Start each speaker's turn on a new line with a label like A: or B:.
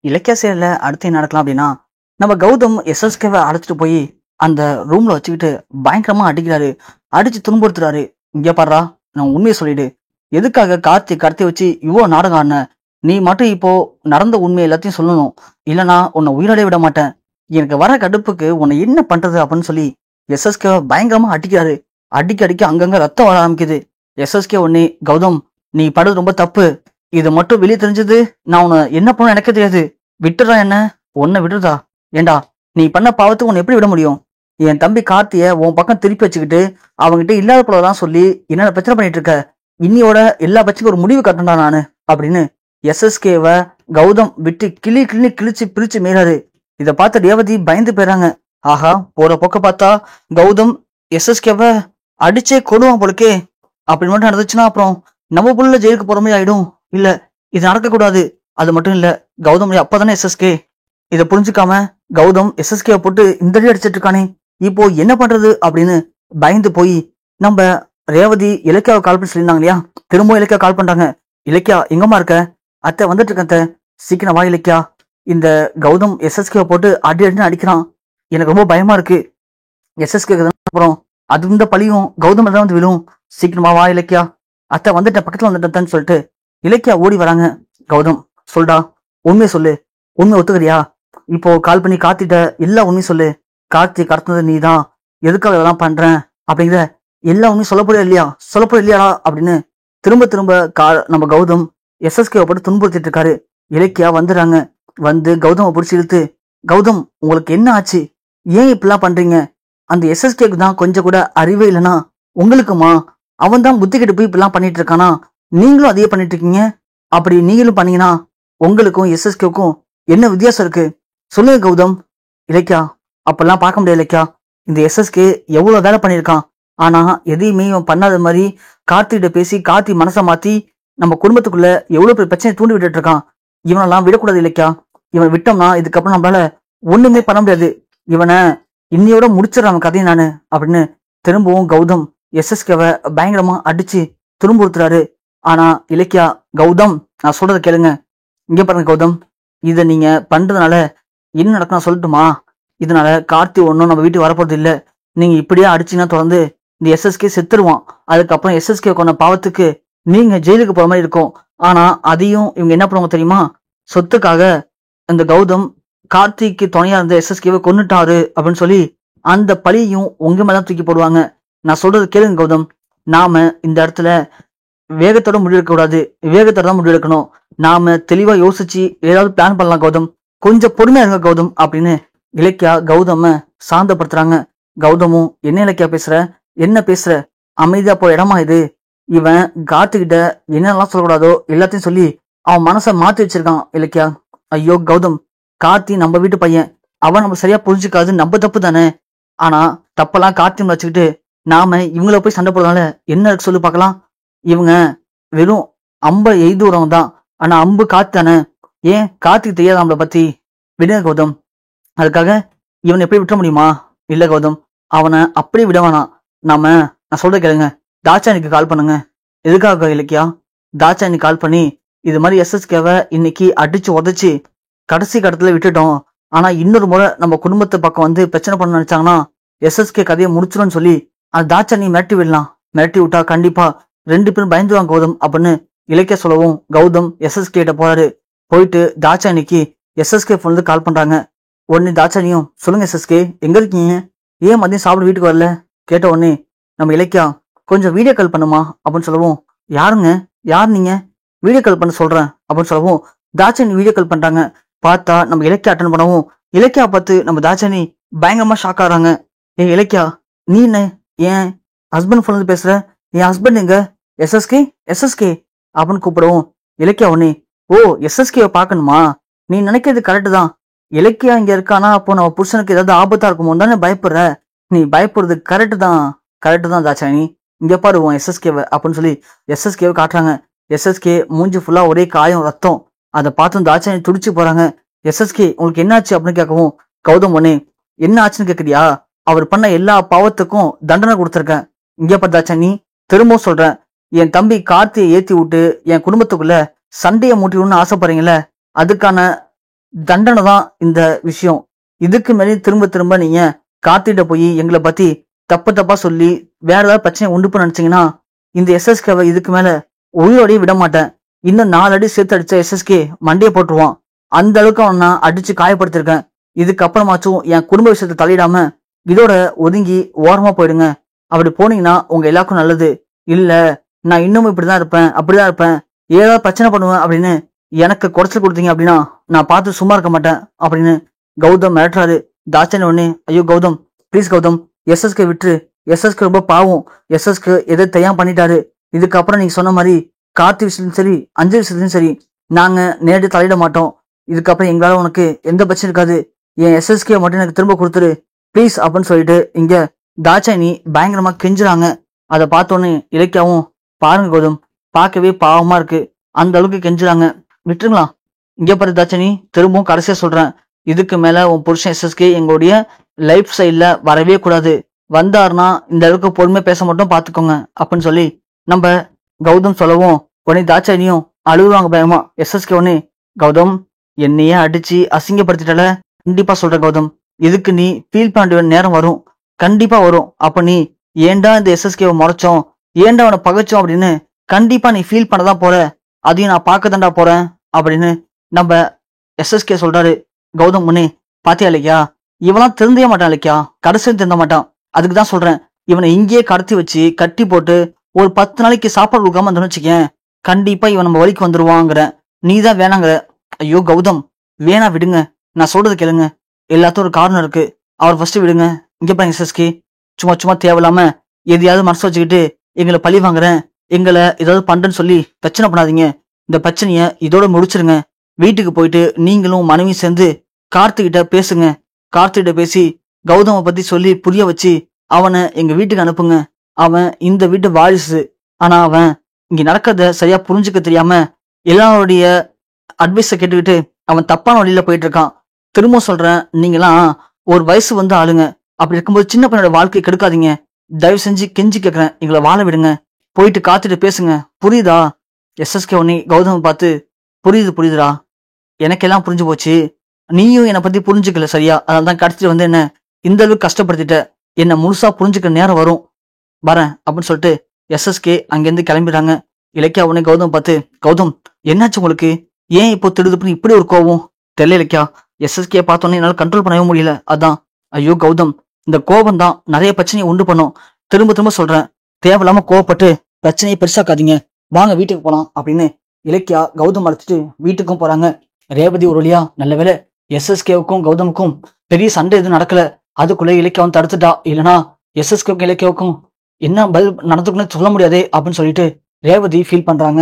A: இலக்கிய செயல்ல அடுத்து என்ன நடக்கலாம் அப்படின்னா, நம்ம கௌதம் எஸ்எஸ்கேவை அழைச்சிட்டு போய் அந்த ரூம்ல வச்சுக்கிட்டு பயங்கரமா அடிக்கிறாரு. அடிச்சு துன்புறுத்துறாரு. இங்க பாருடா, நான் உண்மையை சொல்லிடு. எதுக்காக கார்த்தி கடத்தி வச்சு இவ்வளோ நாடகம் ஆடின? நீ மட்டும் இப்போ நடந்த உண்மை எல்லாத்தையும் சொல்லணும். இல்லனா உன்னை உயிரோட விட மாட்டேன். எனக்கு வர கடுப்புக்கு உன்னை என்ன பண்றது அப்படின்னு சொல்லி எஸ்எஸ்கேவை பயங்கரமா அடிக்கிறாரு. அடிக்க அடிக்க அங்கங்க ரத்தம் வர ஆரம்பிக்குது. எஸ்எஸ்கே உடனே, கௌதம் நீ படுறது ரொம்ப தப்பு. இது மட்டும் வெளியே தெரிஞ்சது நான் உன்னை என்ன பண்ண எனக்கு தெரியாது. விட்டுறா என்ன? உன்னை விடுறதா? ஏண்டா, நீ பண்ண பாவத்துக்கு உன்னை எப்படி விட முடியும்? என் தம்பி கார்த்திய உன் பக்கம் திருப்பி வச்சுக்கிட்டு அவங்ககிட்ட இல்லாத போலதான் சொல்லி என்னென்ன பிரச்சனை பண்ணிட்டு இருக்க? இன்னியோட எல்லா பிரச்சனைக்கும் ஒரு முடிவு கட்டண்டா நானு அப்படின்னு எஸ்எஸ்கேவை கௌதம் விட்டு கிளி கிளி கிழிச்சு பிரிச்சு மீறாரு. இதை பார்த்த ரேவதி பயந்து போயிறாங்க. ஆஹா, போற போக்க பார்த்தா கௌதம் எஸ்எஸ்கேவை அடிச்சே கொடுவான் போலுக்கே. அப்படி மட்டும் நடந்துச்சுன்னா அப்புறம் நம்ம புள்ள ஜெயிலுக்கு போற மாதிரி ஆயிடும். இல்ல, இது நடக்க கூடாது. அது மட்டும் இல்ல, கௌதம் அப்பதானே எஸ்எஸ்கே. இதை புரிஞ்சுக்காம கௌதம் எஸ்எஸ்கே போட்டு இந்த அடி அடிச்சிட்டு இருக்கானே, இப்போ என்ன பண்றது அப்படின்னு பயந்து போய் நம்ம ரேவதி இலக்கியாவை கால் பண்ணி சொல்லியிருந்தாங்க இல்லையா, திரும்ப இலக்கியா கால் பண்றாங்க. இலக்கியா, எங்கம்மா இருக்க? அத்தை வந்துட்டு இருக்கேன் அத்தை. சீக்கிரம் வா இலக்கியா. இந்த கௌதம் எஸ்எஸ்கே போட்டு அடி அடின்னு அடிக்கிறான். எனக்கு ரொம்ப பயமா இருக்கு. எஸ்எஸ்கே அப்புறம் அது இந்த பழியும் கௌதம் தான் வந்து விழும். சீக்கிரமா வா இலக்கியா. அத்தை வந்துட்டேன், பக்கத்துல வந்துட்டேன்னு சொல்லிட்டு இலக்கியா ஓடி வராங்க. கௌதம், சொல்டா, உண்மையை சொல்லு. உண்மை ஒத்துக்கிறியா? இப்போ கால் பண்ணி கார்த்திட்ட எல்லா உண்மையும் சொல்லு. கார்த்தி கடத்தினது நீ தான். எதுக்காக இதெல்லாம் பண்றேன் அப்படிங்கிற எல்லா உண்மையும் சொல்லப்போறியா இல்லையா? சொல்லப்போறியா இல்லையாடா அப்படின்னு திரும்ப திரும்ப நம்ம கௌதம் எஸ்எஸ்கே போட்டு துன்புறுத்திட்டு இருக்காரு. இலக்கியா வந்துடுறாங்க. வந்து கௌதமை பிடிச்சி இழுத்து, கௌதம் உங்களுக்கு என்ன ஆச்சு? ஏன் இப்படிலாம் பண்றீங்க? அந்த எஸ்எஸ்கேக்கு தான் கொஞ்சம் கூட அறிவே இல்லைனா உங்களுக்குமா? அவன் தான் புத்தி கெட்டு போய் இப்படிலாம் பண்ணிட்டு இருக்கானா? நீங்களும் அதையே பண்ணிட்டு இருக்கீங்க. அப்படி நீங்களும் பண்ணீங்கன்னா உங்களுக்கும் எஸ்எஸ்கேக்கும் என்ன வித்தியாசம் இருக்கு? சொல்லுங்க கௌதம். இலக்கியா, அப்பெல்லாம் பார்க்க முடியாது இலக்கியா. இந்த எஸ்எஸ்கே எவ்வளவு வேலை பண்ணியிருக்கான். ஆனா எதையுமே இவன் பண்ணாத மாதிரி கார்த்திகிட்ட பேசி கார்த்தி மனசை மாத்தி நம்ம குடும்பத்துக்குள்ள எவ்வளவு பெரிய பிரச்சனை தூண்டி விட்டுட்டு இருக்கான். இவனெல்லாம் விடக்கூடாது இலக்கியா. இவன் விட்டோம்னா இதுக்கப்புறம் நம்மளால ஒண்ணுமே பண்ண முடியாது. இவனை இன்னையோட முடிச்சிடறான் கதையை நானு அப்படின்னு திரும்பவும் கௌதம் எஸ்எஸ்கேவை பயங்கரமா அடிச்சு துன்புறுத்துறாரு. ஆனா இலக்கியா, கௌதம் நான் சொல்றதை கேளுங்க. இங்க பாருங்க கௌதம், இதை நீங்க பண்றதுனால என்ன நடக்கும் நான் சொல்லட்டுமா? இதனால கார்த்தி ஒன்றும் நம்ம வீட்டுக்கு வரப்போறது இல்லை. நீங்க இப்படியே அடிச்சீங்கன்னா தொடர்ந்து இந்த எஸ்எஸ்கே செத்துருவான். அதுக்கப்புறம் எஸ்எஸ்கே கொண்ட பாவத்துக்கு நீங்க ஜெயிலுக்கு போற மாதிரி இருக்கும். ஆனா அதையும் இவங்க என்ன பண்ணுவாங்க தெரியுமா? சொத்துக்காக இந்த கௌதம் கார்த்திக்கு துணையா இருந்த எஸ்எஸ்கேவை கொன்னுட்டாரு அப்படின்னு சொல்லி அந்த பழியையும் உங்க மேல தூக்கி போடுவாங்க. நான் சொல்றது கேளுங்க கௌதம். நாம இந்த இடத்துல வேகத்தோட முடிவெடுக்க கூடாது, விவேகத்தோட தான் முடிவெடுக்கணும். நாம தெளிவா யோசிச்சு ஏதாவது பிளான் பண்ணலாம் கௌதம். கொஞ்சம் பொறுமையா இருங்க கௌதம் அப்படின்னு இலக்கியா கௌதம சாந்தப்படுத்துறாங்க. கௌதமும், என்ன இலக்கியா பேசுற? என்ன பேசுற? அமைதியா போ, இடமா இது? இவன் கார்த்திகிட்ட என்னெல்லாம் சொல்லக்கூடாதோ எல்லாத்தையும் சொல்லி அவன் மனசை மாத்தி வச்சிருக்கான் இலக்கியா. ஐயோ கௌதம், கார்த்தி நம்ம வீட்டு பையன். அவன் நம்ம சரியா புரிஞ்சுக்காது, நம்ம தப்பு தானே. ஆனா தப்பெல்லாம் கார்த்தி வச்சுக்கிட்டு நாம இவங்கள போய் சண்டை போடுறதுனால என்ன இருக்கு சொல்லி பார்க்கலாம்? இவங்க வெறும் அம்ப எய்துறவங்க தான். ஆனா அம்பு காத்து தானே. ஏன் கார்த்திக்கு தெரியாது நம்மளை பத்தி? விடுங்க கௌதம். அதுக்காக இவனை எப்படி விட்டுற முடியுமா? இல்ல கௌதம், அவனை அப்படி விட வேணாம். நான் சொல்ற கேளுங்க. தாட்சானிக்கு கால் பண்ணுங்க. எதுக்காக இலக்கியா? தாட்சானி கால் பண்ணி இது மாதிரி எஸ்எஸ்கேவை இன்னைக்கு அடிச்சு உதச்சு கடைசி கடத்துல விட்டுட்டோம். ஆனா இன்னொரு முறை நம்ம குடும்பத்தை பக்கம் வந்து பிரச்சனை பண்ண நினைச்சாங்கன்னா எஸ்எஸ்கே கதையை முடிச்சிடும்னு சொல்லி அந்த தாட்சானி மிரட்டி விடலாம். மிரட்டி விட்டா கண்டிப்பா 2 பேரும் பயந்துவாங்க கௌதம் அப்படின்னு இலக்கிய சொல்லவும் கௌதம் எஸ்எஸ்கே கிட்ட போறாரு. போயிட்டு தாட்சானிக்கு எஸ்எஸ்கே போன்ல கால் பண்றாங்க. உடனே தாட்சானியும், சொல்லுங்க எஸ்எஸ்கே, எங்க இருக்கீங்க? ஏன் மதியம் சாப்பிட வீட்டுக்கு வரல? கேட்ட உடனே நம்ம இலக்கியா, கொஞ்சம் வீடியோ கால் பண்ணுமா அப்படின்னு சொல்லவும், யாருங்க? யார் நீங்க? வீடியோ கால் பண்ண சொல்றேன் அப்படின்னு சொல்லவும் தாட்சானி வீடியோ கால் பண்றாங்க. பார்த்தா நம்ம இலக்கியா அட்டன் பண்ணவும் இலக்கியா பார்த்து நம்ம தாட்சானி பயங்கரமா ஷாக் ஆறாங்க. ஏன் இலக்கியா, நீ என்ன என் ஹஸ்பண்ட் போன்ல பேசுற? என் ஹஸ்பண்ட் எங்க? எஸ்எஸ்கே எஸ்எஸ்கே அப்படின்னு கூப்பிடவும் இலக்கியா உடனே, ஓ எஸ்எஸ்கேவை பார்க்கணுமா? நீ நினைக்கிறது கரெக்டு தான். இலக்கியா இங்க இருக்கானா, அப்போ நம்ம புருஷனுக்கு ஏதாவது ஆபத்தா இருக்குமோ தானே பயப்படுற. நீ பயப்படுறது கரெக்டு தான் தாட்சானி. இங்க பாரு உன் எஸ்எஸ்கேவை அப்படின்னு சொல்லி எஸ்எஸ்கேவை காட்டுறாங்க. எஸ்எஸ்கே மூஞ்சி ஃபுல்லா ஒரே காயம், ரத்தம். அதை பார்த்தும் தாட்சானி துடிச்சு போறாங்க. எஸ்எஸ்கே உங்களுக்கு என்ன ஆச்சு அப்படின்னு கேட்கவும் கௌதம் உடனே, என்ன ஆச்சுன்னு கேக்குறியா? அவர் பண்ண எல்லா பாவத்துக்கும் தண்டனை கொடுத்துருக்கேன். இங்க பாரு தாட்சானி, திரும்பவும் சொல்றேன், என் தம்பி கார்த்தியை ஏத்தி விட்டு என் குடும்பத்துக்குள்ள சண்டையை மூட்டிவிடணும்னு ஆசைப்படுறீங்களே, அதுக்கான தண்டனை தான் இந்த விஷயம். இதுக்கு மேலே திரும்ப திரும்ப நீங்க கார்த்திகிட்ட போய் எங்களை பத்தி தப்பு தப்பா சொல்லி வேற ஏதாவது பிரச்சனை உண்டு பண்ண நினைச்சீங்கன்னா இந்த எஸ்எஸ்கேவை இதுக்கு மேல உயிரோடய விட மாட்டேன். இன்னும் 4 அடி சேர்த்து அடிச்ச எஸ்எஸ்கே மண்டையை போட்டுருவான். அந்த அளவுக்கு அவன் நான் அடிச்சு காயப்படுத்திருக்கேன். இதுக்கப்புறமாச்சும் என் குடும்ப விஷயத்தை தலையிடாம இதோட ஒதுங்கி ஓரமா போயிடுங்க. அப்படி போனீங்கன்னா உங்க எல்லாருக்கும் நல்லது. இல்ல நான் இன்னமும் இப்படிதான் இருப்பேன், அப்படிதான் இருப்பேன், ஏதாவது பிரச்சனை பண்ணுவேன் அப்படின்னு எனக்கு குறைச்சல் கொடுத்தீங்க அப்படின்னா நான் பார்த்து சும்மா இருக்க மாட்டேன் அப்படின்னு கௌதம் மிரட்டுறாரு. தாட்சாயணி உடனே, ஐயோ கௌதம் ப்ளீஸ் கௌதம், எஸ்எஸ்கே விட்டுரு. எஸ்எஸ்கே ரொம்ப பாவம். எஸ்எஸ்கே எதை தெரியாம பண்ணிட்டாரு. இதுக்கப்புறம் நீங்க சொன்ன மாதிரி கார்த்தி விஷயத்துலையும் சரி அஞ்சலி விஷயத்துலையும் சரி நாங்க நேரடி தலையிட மாட்டோம். இதுக்கப்புறம் எங்களால உனக்கு எந்த பிரச்சனை இருக்காது. என் எஸ்எஸ்கே மட்டும் எனக்கு திரும்ப கொடுத்துரு ப்ளீஸ் அப்படின்னு சொல்லிட்டு இங்க தாட்சாயணி பயங்கரமா கெஞ்சுறாங்க. அதை பார்த்தோன்னே இலக்கியாவும், பாருங்க கௌதம் பார்க்கவே பாவமா இருக்கு, அந்த அளவுக்கு கெஞ்சுறாங்க, விட்டுருங்களா. இங்க பாரு தாட்சாயணி, திரும்பவும் கடைசியா சொல்றேன், இதுக்கு மேல உன் புருஷன் எஸ்எஸ்கே எங்களுடைய லைஃப் சைட்ல வரவே கூடாது. வந்தாருன்னா இந்த அளவுக்கு பொறுமையா பேச மட்டும் பாத்துக்கோங்க அப்படின்னு சொல்லி நம்ம கௌதம் சொல்லவும் உடனே தாட்சாயணியும் அழுகுவாங்க பயமா. எஸ்எஸ்கே உடனே, கௌதம் என்னையே அடிச்சு அசிங்கப்படுத்திட்டால, கண்டிப்பா சொல்றேன் கௌதம், இதுக்கு நீ ஃபீல் பண்ண வேண்டிய நேரம் வரும், கண்டிப்பா வரும். அப்ப நீ ஏன்டா இந்த எஸ்எஸ்கேவை முறைச்சோம், ஏன்டா அவனை பகைச்சோம் அப்படின்னு கண்டிப்பா நீ ஃபீல் பண்ணதான் போற. அதையும் நான் பார்க்க தாண்டா போறேன் அப்படின்னு நம்ம எஸ்எஸ்கே சொல்றாரு. கௌதம் முன்னே, பாத்தியா இல்லையா, இவெல்லாம் திருந்தவே மாட்டான் இல்லையா, கடைசியும் திருந்த மாட்டான். அதுக்கு தான் சொல்றேன், இவனை இங்கேயே கடத்தி வச்சு கட்டி போட்டு ஒரு 10 நாளைக்கு சாப்பாடு கொடுக்காம இருந்தோம்னு வச்சுக்கேன், கண்டிப்பா இவன் நம்ம வழிக்கு வந்துருவாங்கிற. நீ தான் வேணாங்கிற. ஐயோ கௌதம் வேணா, விடுங்க, நான் சொல்றது கேளுங்க, எல்லாத்துக்கும் ஒரு காரணம் இருக்கு, அவர் ஃபர்ஸ்ட் விடுங்க. இங்க பாருங்க எஸ்எஸ்கே, சும்மா சும்மா தேவையில்லாம எதையாவது மனசு வச்சுக்கிட்டு எங்களை பழி வாங்குறேன், எங்களை ஏதாவது பண்றேன்னு சொல்லி பிரச்சனை பண்ணாதீங்க. இந்த பிரச்சனைய இதோட முடிச்சிருங்க. வீட்டுக்கு போயிட்டு நீங்களும் மனைவி சேர்ந்து கார்த்திகிட்ட பேசுங்க. கார்த்திகிட்ட பேசி கௌதம பத்தி சொல்லி புரிய வச்சு அவனை எங்க வீட்டுக்கு அனுப்புங்க. அவன் இந்த வீட்டு வாரிசு. ஆனா அவன் இங்க நடக்கிறத சரியா புரிஞ்சுக்க தெரியாம எல்லாருடைய அட்வைஸ கேட்டுக்கிட்டு அவன் தப்பான வழியில போயிட்டு இருக்கான். திரும்ப சொல்றேன், நீங்களாம் ஒரு வயசு வந்து ஆளுங்க. அப்படி இருக்கும்போது சின்ன பையனோட வாழ்க்கை கெடுக்காதீங்க. தயவு செஞ்சு கெஞ்சி கேட்கறேன், எங்களை வாழ விடுங்க. போயிட்டு காத்துட்டு பேசுங்க, புரியுதா. எஸ்எஸ்கே உடனே கௌதம பார்த்து, புரியுது புரியுதுடா, எனக்கெல்லாம் புரிஞ்சு போச்சு, நீயும் என்னை பத்தி புரிஞ்சுக்கல சரியா, அதனாலதான் கடத்திட்டு வந்து என்ன இந்த அளவுக்கு கஷ்டப்படுத்திட்ட. என்ன முழுசா புரிஞ்சுக்க நேரம் வரும், வரேன் அப்படின்னு சொல்லிட்டு எஸ்எஸ்கே அங்கிருந்து கிளம்பிடுறாங்க. இலக்கியா உடனே கௌதம் பார்த்து, கௌதம் என்னாச்சு உங்களுக்கு, ஏன் இப்போ திடுதுப்புன்னு இப்படி ஒரு கோவம் தெரியல இலக்கியா. எஸ்எஸ்கே பார்த்தோன்னே என்னால கண்ட்ரோல் பண்ணவே முடியல, அதான். ஐயோ கௌதம், இந்த கோபம் தான் நிறைய பிரச்சனையை உண்டு பண்ணும். திரும்ப திரும்ப சொல்றேன், தேவையில்லாம கோவப்பட்டு பிரச்சனையை பெருசாக்காதீங்க, வாங்க வீட்டுக்கு போலாம் அப்படின்னு இலக்கியா கௌதம் அழைச்சிட்டு வீட்டுக்கும் போறாங்க. ரேவதி ஒரு வழியா நல்ல வேலை எஸ்எஸ்கேவுக்கும் கௌதமுக்கும் பெரிய சண்டை எதுவும் நடக்கல. அதுக்குள்ள இலக்கியாவும் தடுத்துட்டா, இல்லைன்னா எஸ்எஸ்கேவுக்கும் இலக்கியாவுக்கும் என்ன பதில் நடந்துக்குன்னு சொல்ல முடியாதே அப்படின்னு சொல்லிட்டு ரேவதி ஃபீல் பண்றாங்க.